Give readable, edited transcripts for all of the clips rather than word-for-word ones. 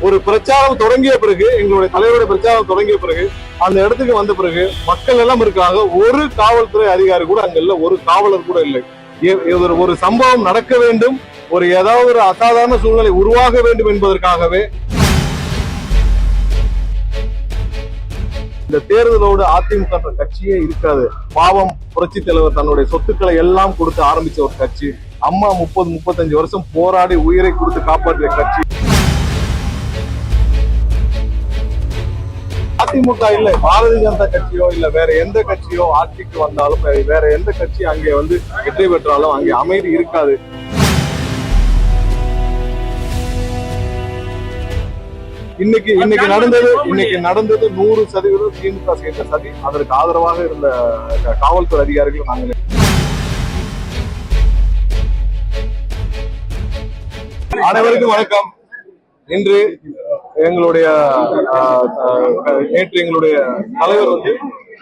ஒரு பிரச்சாரம் தொடங்கிய பிறகு, எங்களுடைய தலைவருடைய பிரச்சாரம் தொடங்கிய பிறகு, அந்த இடத்துக்கு வந்த பிறகு மக்கள் எல்லாம் இருக்காங்க. ஒரு காவல்துறை அதிகாரி கூட அங்க இல்ல, ஒரு காவலர் கூட இல்லை. ஒரு சம்பவம் நடக்க வேண்டும், ஏதாவது ஒரு அசாதாரண சூழ்நிலை உருவாக வேண்டும் என்பதற்காகவே இந்த தேர்தலோடு அதிமுக கட்சியே இருக்காது. பாவம் புரட்சி தலைவர் தன்னுடைய சொத்துக்களை எல்லாம் கொடுத்து ஆரம்பிச்ச ஒரு கட்சி. அம்மா 30-35 வருஷம் போராடி உயிரை கொடுத்து காப்பாற்றிய கட்சி. அதிமுக இல்ல, பாரதிய ஜனதா கட்சியோ இல்ல வேற எந்த கட்சியோ ஆட்சிக்கு வந்தாலும், வேற எந்த கட்சி அங்கே வெற்றி பெற்றாலும் அங்கே அமைதி இருக்காது. இன்னைக்கு நடந்தது 100% திமுக செய்த சதி. அதற்கு ஆதரவாக இருந்த காவல்துறை அதிகாரிகள் நாங்கள். அனைவருக்கும் வணக்கம். இன்று நேற்று எங்களுடைய தலைவர்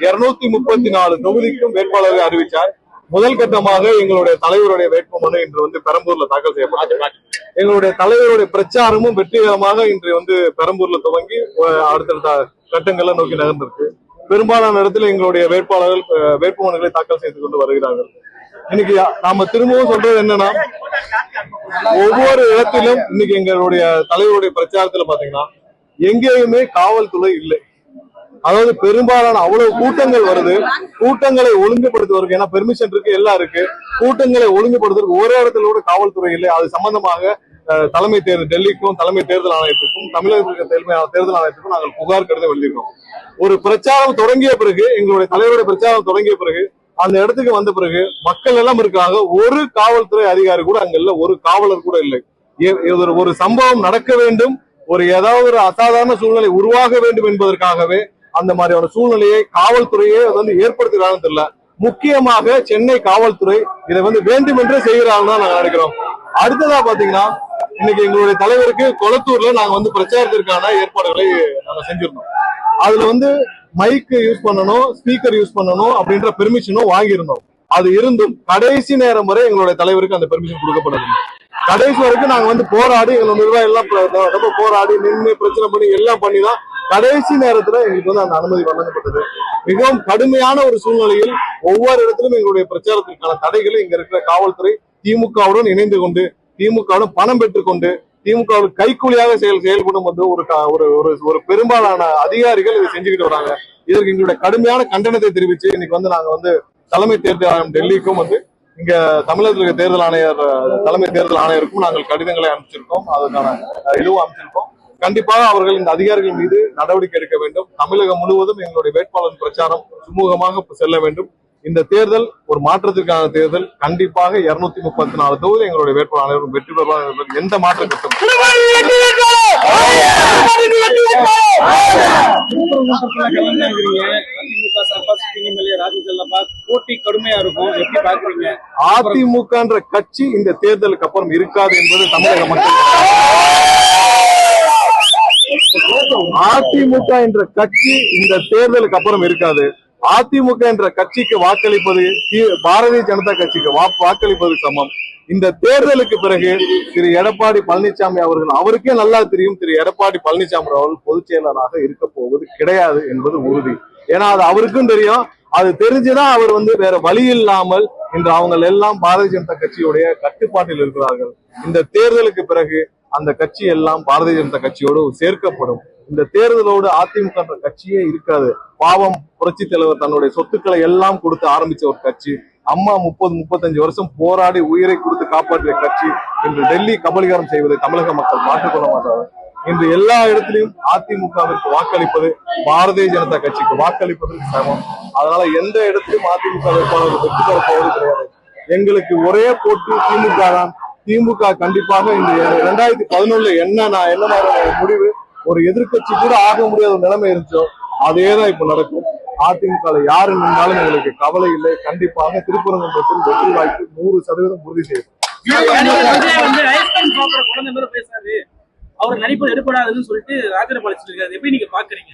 234 தொகுதிக்கும் வேட்பாளரை அறிவித்தார். முதல் கட்டமாக எங்களுடைய தலைவருடைய வேட்புமனு இன்று பெரம்பூர்ல தாக்கல் செய்யப்பட்டது. எங்களுடைய தலைவருடைய பிரச்சாரமும் வெற்றிகரமாக இன்று பெரம்பூர்ல துவங்கி அடுத்தடுத்த கட்டங்களை நோக்கி நகர்ந்திருக்கு. பெரும்பாலான இடத்துல எங்களுடைய வேட்பாளர்கள் வேட்புமனுகளை தாக்கல் செய்து கொண்டு வருகிறார்கள். இன்னைக்கு நாம திரும்பவும் சொல்றது என்னன்னா, ஒவ்வொரு இடத்திலும் இன்னைக்கு எங்களுடைய தலைவருடைய பிரச்சாரத்துல பாத்தீங்கன்னா எங்கேயுமே காவல்துறை இல்லை. அதாவது பெரும்பாலான அவ்வளவு கூட்டங்கள் வருது, கூட்டங்களை ஒழுங்குபடுத்துவதற்கு ஏன்னா பெர்மிஷன் இருக்கு, எல்லாம் இருக்கு. கூட்டங்களை ஒழுங்குபடுத்துவதற்கு ஒரே இடத்துல கூட காவல்துறை இல்லை. அது சம்பந்தமாக தலைமை தேர்தல் டெல்லிக்கும் தலைமை தேர்தல் ஆணையத்துக்கும் தமிழக தேர்தல் ஆணையத்துக்கும் நாங்கள் புகார் கடிதம் எழுதியிருக்கோம். ஒரு பிரச்சாரம் தொடங்கிய பிறகு, எங்களுடைய தலைவருடைய பிரச்சாரம் தொடங்கிய பிறகு, அந்த இடத்துக்கு வந்த பிறகு மக்கள் எல்லாம் இருக்காங்க. ஒரு காவல்துறை அதிகாரி கூட அங்க இல்ல, ஒரு காவலர் கூட இல்லை. ஒரு சம்பவம் நடக்க வேண்டும், ஏதாவது ஒரு அசாதாரண சூழ்நிலை உருவாக வேண்டும் என்பதற்காகவே அந்த மாதிரியான சூழ்நிலையை காவல்துறையே ஏற்படுத்துகிறாங்கன்னு தெரியல. முக்கியமாக சென்னை காவல்துறை இதை வேண்டும் என்றே செய்கிறாங்கன்னு தான் நாங்க நினைக்கிறோம். அடுத்ததா பாத்தீங்கன்னா, இன்னைக்கு எங்களுடைய தலைவருக்கு கொளத்தூர்ல நாங்க பிரச்சாரத்திற்கான ஏற்பாடுகளை நாங்க செஞ்சிருந்தோம். அதுல மைக் யூஸ் பண்ணணும், ஸ்பீக்கர் யூஸ் பண்ணணும் அப்படின்ற பெர்மிஷனும் வாங்கியிருந்தோம். அது இருந்தும் கடைசி நேரம் வரை எங்களுடைய தலைவருக்கு அந்த பெர்மிஷன் கொடுக்கப்படவில்லை. கடைசி வரைக்கும் நாங்க போராடி, எங்களோட நிர்வாகம் எல்லாம் ரொம்ப போராடி நின்று பிரச்சனை பண்ணி எல்லாம் பண்ணிதான் கடைசி நேரத்துல எங்களுக்கு அந்த அனுமதி வழங்கப்பட்டது. மிகவும் கடுமையான ஒரு சூழ்நிலையில் ஒவ்வொரு இடத்திலும் எங்களுடைய பிரச்சாரத்திற்கான தடைகளை இங்க இருக்கிற காவல்துறை திமுகவுடன் இணைந்து கொண்டு, திமுகவுடன் பணம் பெற்றுக்கொண்டு, திமுகவுக்கு கைக்கூலியாக செயல்படும் ஒரு பெரும்பாலான அதிகாரிகள் இதை செஞ்சுக்கிட்டு வராங்க. இதற்கு எங்களுடைய கடுமையான கண்டனத்தை தெரிவிச்சு இன்னைக்கு நாங்க தலைமை தேர்தல் ஆணையம் டெல்லிக்கும் இங்க தமிழக தேர்தல் ஆணையர் தலைமை தேர்தல் ஆணையருக்கும் நாங்கள் கடிதங்களை அனுப்பிச்சிருக்கோம். அதுக்கான இதுவும் அமைச்சிருக்கோம். கண்டிப்பாக அவர்கள் இந்த அதிகாரிகள் மீது நடவடிக்கை எடுக்க வேண்டும். தமிழகம் முழுவதும் எங்களுடைய வேட்பாளர் பிரச்சாரம் சுமூகமாக செல்ல வேண்டும். இந்த தேர்தல் ஒரு மாற்றத்திற்கான தேர்தல். கண்டிப்பாக 234 தொகுதி எங்களுடைய வேட்பாளர் வெற்றி பெறுவார். எந்த மாற்ற கட்டும் அதிமுக கட்சி இந்த தேர்தலுக்கு அப்புறம் இருக்காது என்பது தமிழக மக்கள். அதிமுக என்ற கட்சி இந்த தேர்தலுக்கு அப்புறம் இருக்காது. அதிமுக என்ற கட்சிக்கு வாக்களிப்பது பாரதிய ஜனதா கட்சிக்கு வாக்களிப்பது சமம். இந்த தேர்தலுக்கு பிறகு திரு எடப்பாடி பழனிசாமி அவருக்கே நல்லா தெரியும், திரு எடப்பாடி பழனிசாமி அவர்கள் பொதுச் செயலாளராக இருக்க போவது கிடையாது என்பது உறுதி. ஏன்னா அது அவருக்கும் தெரியும். அது தெரிஞ்சுதான் அவர் வேற வழி இல்லாமல் இன்று அவங்க எல்லாம் பாரதிய ஜனதா கட்சியுடைய கட்டுப்பாட்டில் இருக்கிறார்கள். இந்த தேர்தலுக்கு பிறகு அந்த கட்சி எல்லாம் பாரதிய ஜனதா கட்சியோடு சேர்க்கப்படும். இந்த தேர்தலோடு அதிமுக கட்சியே இருக்காது. பாவம் புரட்சி தலைவர் தன்னுடைய சொத்துக்களை எல்லாம் கொடுத்து ஆரம்பிச்ச ஒரு கட்சி. அம்மா 30-35 வருஷம் போராடி உயிரை கொடுத்து காப்பாற்றிய கட்சி இன்று டெல்லி கபலீகரம் செய்வதை தமிழக மக்கள் மாற்றிக்கொள்ள மாட்டார்கள். இன்று எல்லா இடத்திலையும் அதிமுகவிற்கு வாக்களிப்பது பாரதிய ஜனதா கட்சிக்கு வாக்களிப்பதற்கு சமம். அதனால எந்த இடத்திலும் அதிமுக வேட்பாளர்கள் வெற்றி பெற போவது கிடையாது. எங்களுக்கு ஒரே போட்டு திமுக தான். திமுக கண்டிப்பாக இந்த 2011 என்ன மாதிரி முடிவு ஒரு எதிர்கட்சி கூட ஆக முடியாத ஒரு நிலைமை இருந்துச்சோ அதேதான் இப்ப நடக்கும். அதிமுக யாரு நின்றாலும் எங்களுக்கு கவலை இல்லை. கண்டிப்பாக திருப்பரங்குன்றத்தில் வெற்றி வாய்ப்பு 100% உறுதி செய்யும். அவர் நடிப்பது எடுப்படாதுன்னு சொல்லிட்டு ராஜரபாலிச்சிருக்காரு. எப்படி நீங்க பாக்குறீங்க?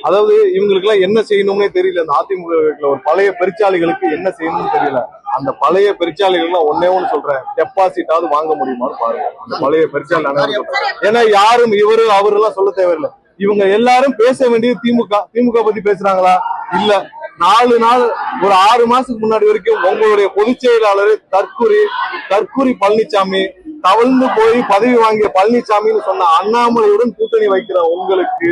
அதாவது இவங்களுக்கு எல்லாம் என்ன செய்யணும்னே தெரியல. அந்த அதிமுக ஒரு பழைய பெருச்சாளிகளுக்கு என்ன செய்யணும்னு தெரியல. அந்த பழைய பெருச்சாளிகள் ஒன்னே ஒண்ணு சொல்றேன், டெபாசிட்டாவது வாங்க முடியுமான்னு பாருங்க அந்த பழைய பெருச்சாளி. ஏன்னா யாரும் இவரு அவரு எல்லாம் சொல்ல தேவையில்லை. இவங்க எல்லாரும் பேச வேண்டியது திமுக பத்தி பேசுறாங்களா? இல்ல. 4 நாள் ஒரு 6 மாசத்துக்கு முன்னாடி வரைக்கும் உங்களுடைய பொதுச் செயலாளர் தற்குறி பழனிசாமி, தவழ்ந்து போய் பதவி வாங்கிய பழனிசாமின்னு சொன்ன அண்ணாமலையுடன் கூட்டணி வைக்கிற உங்களுக்கு,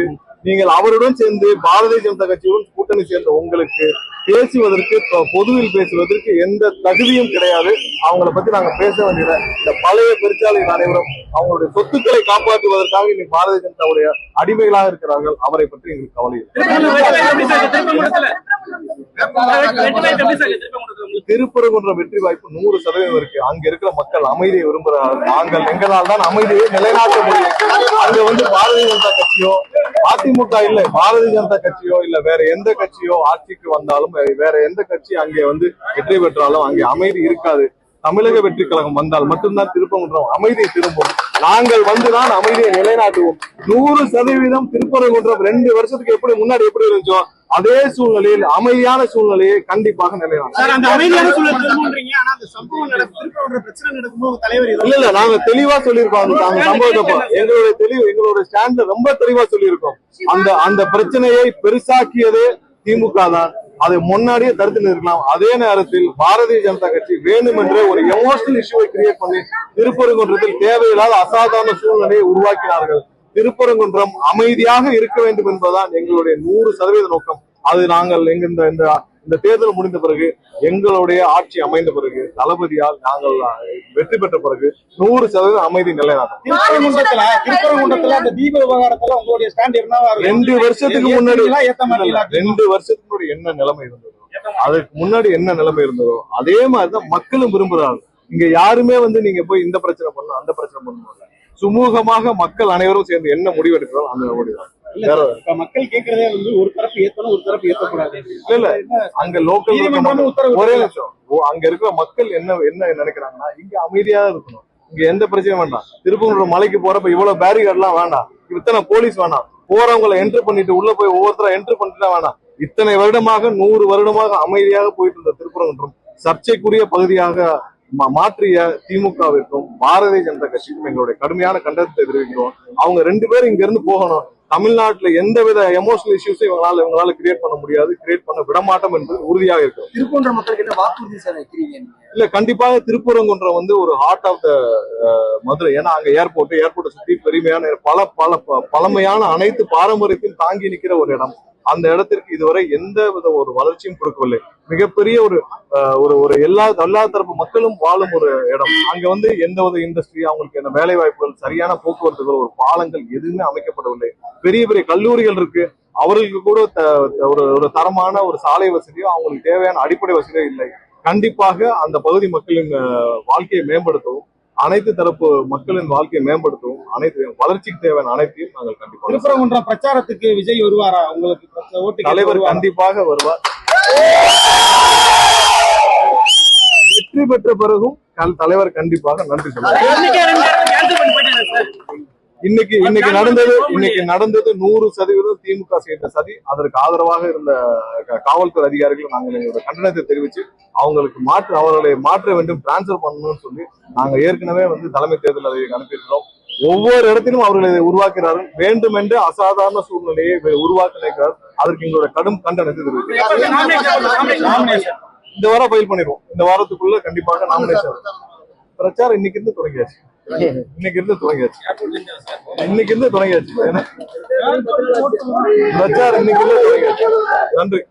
நீங்கள் அவருடன் சேர்ந்து பாரதிய ஜனதா கட்சியுடன் கூட்டணி சேர்ந்த உங்களுக்கு பேசுவதற்கு, பொதுவில் பேசுவதற்கு எந்த தகுதியும் கிடையாது. அவங்களை பத்தி நாங்க பேச வேண்டியது. இந்த பழைய பெருச்சாளிகள் அனைவரும் அவங்களுடைய சொத்துக்களை காப்பாற்றுவதற்காக இன்னைக்கு பாரதிய ஜனதாவுடைய அடிமைகளாக இருக்கிறார்கள். அவரை பற்றி எங்களுக்கு கவலை இல்லை. திருப்பரங்குன்ற வெற்றி வாய்ப்பு 100% இருக்கு. அங்க இருக்கிற மக்கள் அமைதியை விரும்புகிறார்கள். நாங்கள் எங்களால் தான் அமைதியை நிலைநாட்ட முடியும். அங்க பாரதிய ஜனதா கட்சியோ அதிமுக இல்ல, பாரதிய ஜனதா கட்சியோ இல்ல வேற எந்த கட்சியோ ஆட்சிக்கு வந்தாலும், வேற எந்த கட்சி அங்கே வெற்றி பெற்றாலும் அங்கே அமைதி இருக்காது. தமிழக வெற்றி கழகம் வந்தால் மட்டும்தான் திருப்பரங்குன்றம் அமைதியை திரும்பும். நாங்கள் வந்துதான் அமைதியை நிலைநாட்டுவோம். 100% திருப்பரங்குன்றம் 2 வருஷத்துக்கு முன்னாடி எப்படி இருந்துச்சோ அதே சூழ்நிலையில் அமைதியான சூழ்நிலையை கண்டிப்பாக நிலைநாட்டும். இல்ல நாங்க தெளிவா சொல்லியிருக்கோம். அந்த சம்பவத்தை எங்களுடைய ஸ்டாண்ட்ல ரொம்ப தெளிவா சொல்லியிருக்கோம். அந்த பிரச்சனையை பெருசாக்கியது திமுக தான். அதை முன்னாடியே தடுத்து நிறுத்தலாம். அதே நேரத்தில் பாரதிய ஜனதா கட்சி வேணுமென்றே ஒரு எமோஷனல் இஷ்யூவை கிரியேட் பண்ணி திருப்பரங்குன்றத்தில் தேவையில்லாத அசாதாரண சூழ்நிலையை உருவாக்கினார்கள். திருப்பரங்குன்றம் அமைதியாக இருக்க வேண்டும் என்பதுதான் எங்களுடைய 100% நோக்கம். அது நாங்கள் இந்த தேர்தல் முடிந்த பிறகு, எங்களுடைய ஆட்சி அமைந்த பிறகு, தளபதியால் நாங்கள் வெற்றி பெற்ற பிறகு 100% அமைதி நிலைநாட்டும். திருப்பரங்குன்றத்துல அந்த தீப விவகாரத்துல உங்களுடைய ஸ்டாண்ட் என்னவா இருக்கு? 2 வருஷத்துக்கு முன்னாடி 2 வருஷத்துக்கு முன்னாடி என்ன நிலைமை இருந்ததோ, அதுக்கு முன்னாடி என்ன நிலைமை இருந்ததோ அதே மாதிரிதான் மக்களும் விரும்புறாங்க. இங்க யாருமே நீங்க போய் இந்த பிரச்சனை பண்ணணும் அந்த பிரச்சனை பண்ணணும், சுமூகமாக மக்கள் அனைவரும் சேர்ந்து என்ன முடிவெடுக்கிறோம் அந்த முடிவு. மக்கள் கேட்கறதே ஒரு தரப்பு ஏத்தணும், ஒரு தரப்பு ஏற்றக்கூடாது. இல்ல அங்க லோக்கல் ஒரே நிமிஷம், அங்க இருக்கிற மக்கள் என்ன நினைக்கிறாங்கன்னா, இங்க அமைதியா இருக்கணும், இங்க எந்த பிரச்சனையும் வேண்டாம். திருப்பூர் மலைக்கு போறப்ப இவ்வளவு பேரிகார்ட் எல்லாம் வேண்டாம், இத்தனை போலீஸ் வேண்டாம், போறவங்களை என்ட்ரி பண்ணிட்டு உள்ள போய் ஒவ்வொருத்தர என்ட்ரி பண்ணிட்டு வேண்டாம். இத்தனை வருடமாக 100 வருடமாக அமைதியாக போயிட்டு இருந்த திருப்பரங்குன்றம் சர்ச்சைக்குரிய பகுதியாக மாற்றிய திமுகவிற்கும் பாரதிய ஜனதா கட்சிக்கும் எங்களுடைய கடுமையான கண்டனத்தை தெரிவிக்கிறோம். அவங்க 2 பேரும் இங்க இருந்து போகணும். தமிழ்நாட்டுல எந்தவித எமோஷனல் இஷ்யூஸும் இவங்களால கிரியேட் பண்ண முடியாது, கிரியேட் பண்ண விடமாட்டோம் என்பது உறுதியாக இருக்கு. திருப்பூர் மக்களுக்கு என்ன வாக்குறுதி சார் வைக்கிறீங்க? இல்ல கண்டிப்பாக திருப்பரங்குன்றம் ஒரு ஹார்ட் ஆஃப் த மதுரை. ஏன்னா அங்க ஏர்போர்ட்டை சுத்தி பெருமையான பழமையான அனைத்து பாரம்பரியத்தையும் தாங்கி நிற்கிற ஒரு இடம். அந்த இடத்திற்கு இதுவரை எந்த வித ஒரு வளர்ச்சியும் கொடுக்கவில்லை. மிகப்பெரிய ஒரு எல்லா தரப்பு மக்களும் வாழும் ஒரு இடம். அங்க எந்த ஒரு இண்டஸ்ட்ரி, அவங்களுக்கு என்ன வேலை வாய்ப்புகள், சரியான போக்குவரத்துகள், ஒரு பாலங்கள் எதுவுமே அமைக்கப்படவில்லை. பெரிய பெரிய கல்லூரிகள் இருக்கு, அவர்களுக்கு கூட ஒரு தரமான ஒரு சாலை வசதியோ அவங்களுக்கு தேவையான அடிப்படை வசதியோ இல்லை. கண்டிப்பாக அந்த பகுதி மக்களின் வாழ்க்கையை மேம்படுத்தவும், அனைத்து தரப்பு மக்களின் வாழ்க்கையை மேம்படுத்தவும், அனைத்து வளர்ச்சிக்கு தேவையான அனைத்தையும் நாங்கள் கண்டிப்பாக. திருப்பரங்குன்றம் பிரச்சாரத்துக்கு விஜய் வருவாரா? உங்களுக்கு தலைவர் கண்டிப்பாக வருவார். வெற்றி பெற்ற பிறகும் தலைவர் கண்டிப்பாக நன்றி சொல்லுவார். இன்னைக்கு நடந்தது 100% திமுக செய்த சதி. அதற்கு ஆதரவாக இருந்த காவல்துறை அதிகாரிகள் நாங்கள் எங்களோட கண்டனத்தை தெரிவிச்சு அவர்களை மாற்ற வேண்டும், டிரான்ஸ்பர் பண்ணணும்னு சொல்லி நாங்க ஏற்கனவே தலைமை தேர்தல் அதிகாரிக்கு அனுப்பியிருக்கிறோம். ஒவ்வொரு இடத்திலும் அவர்களை உருவாக்கிறார்கள். வேண்டுமென்று அசாதாரண சூழ்நிலையை உருவாக்க நினைக்கிறார். அதற்கு எங்களோட கடும் கண்டனத்தை தெரிவிக்கிறோம். இந்த வாரம் ஃபைல் பண்ணிடுவோம். இந்த வாரத்துக்குள்ள கண்டிப்பாக நாமினேஷன். பிரச்சாரம் இன்னைக்கு இருந்து தொடங்கியாச்சு. பிரச்சாரம் இன்னைக்கு இருந்து தொடங்கியாச்சு. நன்றி.